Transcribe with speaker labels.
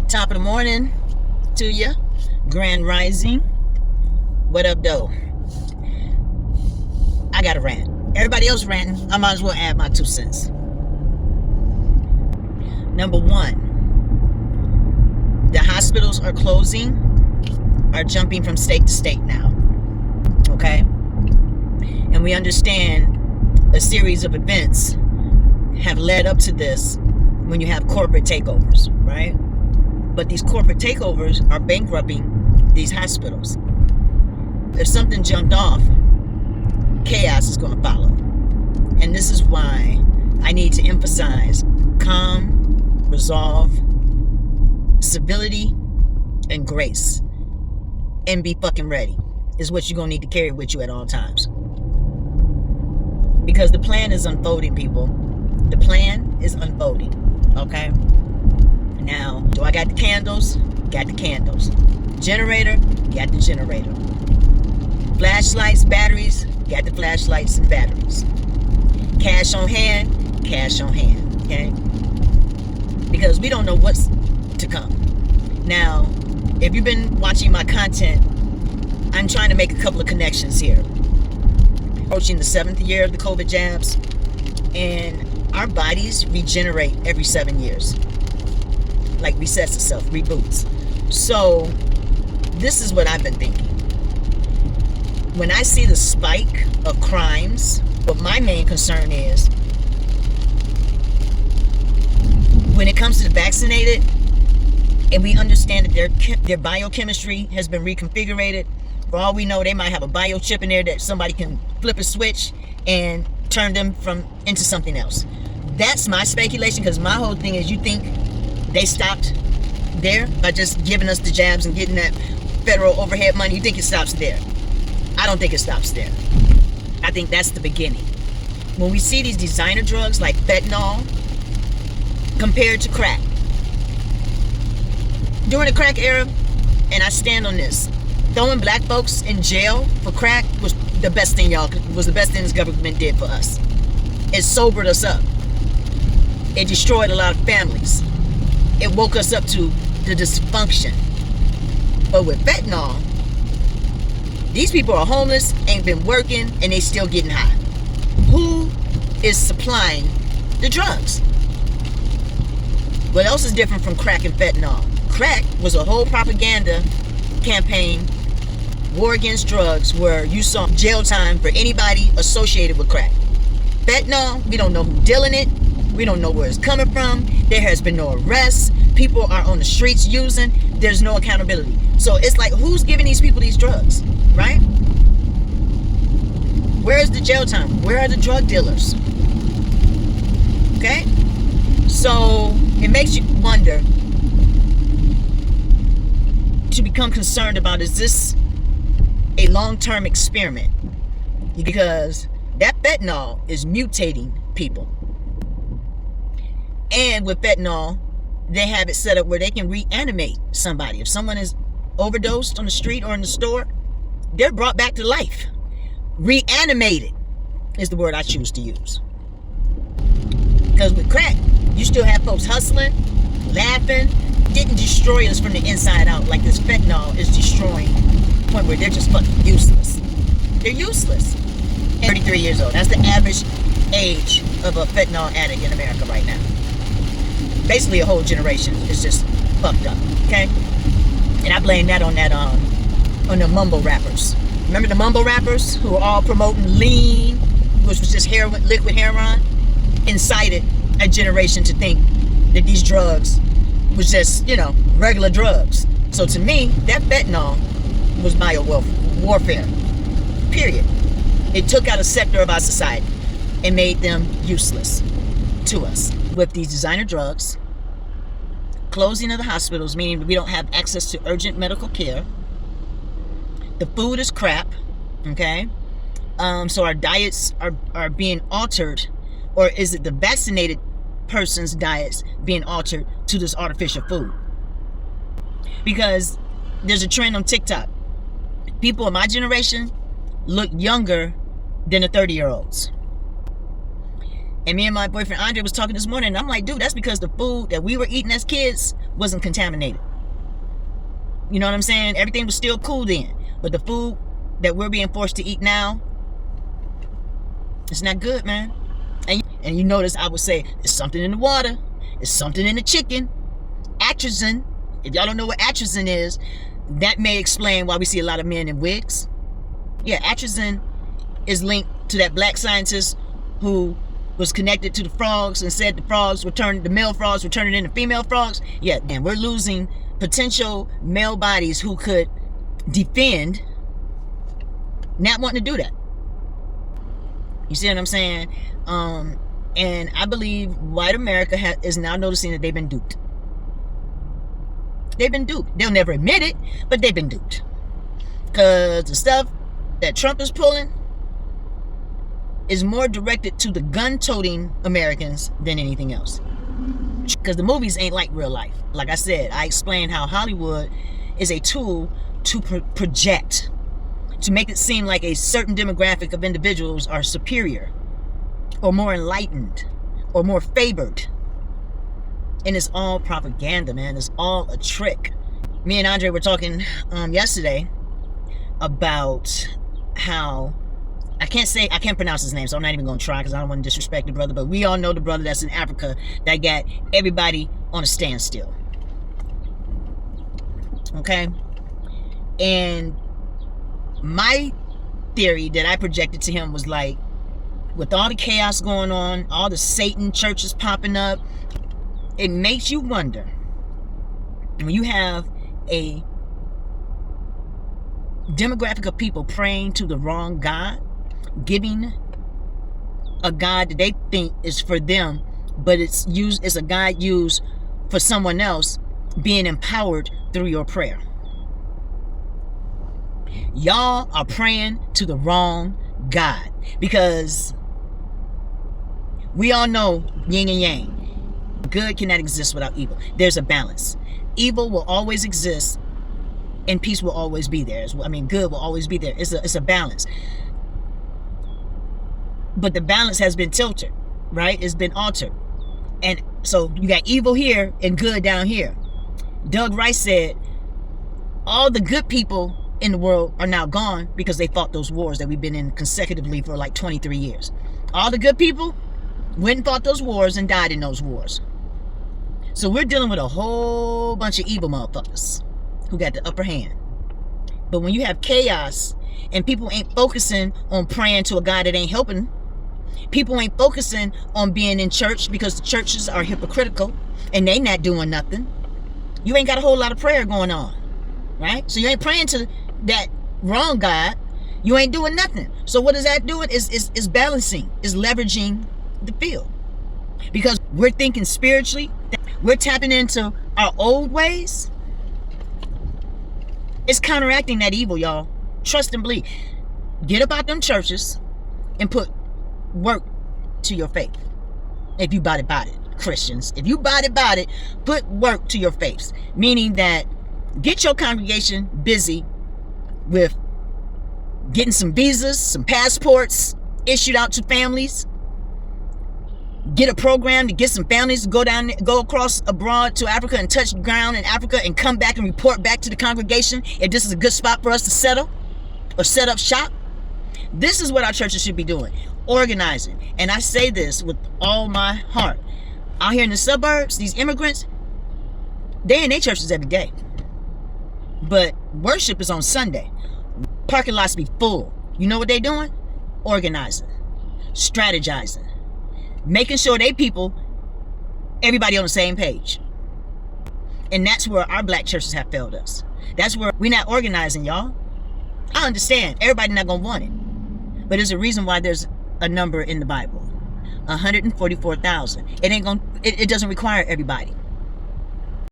Speaker 1: Top of the morning to you. Grand Rising. What up, though? I got a rant. Everybody else ranting. I might as well add my 2 cents. Number one, the hospitals are closing, are jumping from state to state now. Okay? And we understand a series of events have led up to this when you have corporate takeovers, right? But these corporate takeovers are bankrupting these hospitals. If something jumped off, chaos is going to follow. And this is why I need to emphasize calm, resolve, civility, and grace. And be fucking ready is what you're going to need to carry with you at all times. Because the plan is unfolding, people. The plan is unfolding. Okay? Now, do I got the candles? Got the candles. Generator? Got the generator. Flashlights, batteries? Got the flashlights and batteries. Cash on hand? Cash on hand. Okay? Because we don't know what's to come. Now, if you've been watching my content, I'm trying to make a couple of connections here. Approaching the 7th year of the COVID jabs, and our bodies regenerate every 7 years. Like resets itself, reboots. So this is what I've been thinking. When I see the spike of crimes, what my main concern is, when it comes to the vaccinated, and we understand that their biochemistry has been reconfigured. For all we know, they might have a biochip in there that somebody can flip a switch and turn them into something else. That's my speculation, because my whole thing is, you think they stopped there by just giving us the jabs and getting that federal overhead money? You think it stops there? I don't think it stops there. I think that's the beginning. When we see these designer drugs like fentanyl compared to crack, during the crack era, and I stand on this, throwing black folks in jail for crack was the best thing this government did for us. It sobered us up. It destroyed a lot of families. It woke us up to the dysfunction. But with fentanyl, these people are homeless, ain't been working, and they still getting high. Who is supplying the drugs? What else is different from crack and fentanyl? Crack was a whole propaganda campaign, war against drugs, where you saw jail time for anybody associated with crack. Fentanyl, we don't know who's dealing it. We don't know where it's coming from. There has been no arrests. People are on the streets using. There's no accountability. So it's like, who's giving these people these drugs, right? Where is the jail time? Where are the drug dealers? Okay? So it makes you wonder, to become concerned about, is this a long-term experiment? Because that fentanyl is mutating people. And with fentanyl, they have it set up where they can reanimate somebody. If someone is overdosed on the street or in the store, they're brought back to life. Reanimated is the word I choose to use. Because with crack, you still have folks hustling, laughing. Didn't destroy us from the inside out like this fentanyl is destroying, to the point where they're just fucking useless. They're useless. 33 years old. That's the average age of a fentanyl addict in America right now. Basically, a whole generation is just fucked up. Okay? And I blame that on the mumble rappers. Remember the mumble rappers who were all promoting lean, which was just heroin, liquid heroin, incited a generation to think that these drugs was just, regular drugs. So to me, that fentanyl was bio warfare. Period. It took out a sector of our society and made them useless to us. With these designer drugs, closing of the hospitals, meaning we don't have access to urgent medical care. The food is crap, okay? So our diets are being altered, or is it the vaccinated person's diets being altered to this artificial food? Because there's a trend on TikTok. People in my generation look younger than the 30-year-olds. And me and my boyfriend Andre was talking this morning, and I'm like, dude, that's because the food that we were eating as kids wasn't contaminated. You know what I'm saying? Everything was still cool then. But the food that we're being forced to eat now, it's not good, man. And you notice I would say, it's something in the water. It's something in the chicken. Atrazine. If y'all don't know what atrazine is, that may explain why we see a lot of men in wigs. Yeah, atrazine is linked to that black scientist who was connected to the frogs and said the male frogs were turning into female frogs. Yeah, and we're losing potential male bodies who could defend, not wanting to do that. You see what I'm saying? And I believe white America is now noticing that they've been duped. They've been duped. They'll never admit it, but they've been duped. Because the stuff that Trump is pulling is more directed to the gun-toting Americans than anything else. Because the movies ain't like real life. Like I said, I explained how Hollywood is a tool to project, to make it seem like a certain demographic of individuals are superior or more enlightened or more favored. And it's all propaganda, man. It's all a trick. Me and Andre were talking yesterday about how I can't pronounce his name, so I'm not even going to try because I don't want to disrespect the brother, but we all know the brother that's in Africa that got everybody on a standstill. Okay? And my theory that I projected to him was like, with all the chaos going on, all the Satan churches popping up, it makes you wonder, when you have a demographic of people praying to the wrong God, giving a God that they think is for them, but it's a God used for someone else, being empowered through your prayer. Y'all are praying to the wrong God, because we all know yin and yang. Good cannot exist without evil. There's a balance. Evil will always exist and peace will always be there. Good will always be there. It's a balance. But the balance has been tilted, right? It's been altered. And so you got evil here and good down here. Doug Rice said, all the good people in the world are now gone because they fought those wars that we've been in consecutively for like 23 years. All the good people went and fought those wars and died in those wars. So we're dealing with a whole bunch of evil motherfuckers who got the upper hand. But when you have chaos and people ain't focusing on praying to a God that ain't helping, people ain't focusing on being in church because the churches are hypocritical and they not doing nothing, you ain't got a whole lot of prayer going on, right? So you ain't praying to that wrong God. You ain't doing nothing. So what is that doing? Is balancing, is leveraging the field. Because we're thinking spiritually, we're tapping into our old ways. It's counteracting that evil, y'all. Trust and believe. Get up out them churches and put work to your faith. If you bought it, Christians. If you bought it, put work to your faith. Meaning that get your congregation busy with getting some visas, some passports issued out to families. Get a program to get some families to go across abroad to Africa and touch ground in Africa and come back and report back to the congregation if this is a good spot for us to settle or set up shop. This is what our churches should be doing. Organizing. And I say this with all my heart. Out here in the suburbs, these immigrants, they in their churches every day. But worship is on Sunday. Parking lots be full. You know what they doing? Organizing. Strategizing. Making sure everybody on the same page. And that's where our black churches have failed us. That's where we're not organizing, y'all. I understand. Everybody not going to want it. But there's a reason why there's a number in the Bible. 144,000. It doesn't require everybody.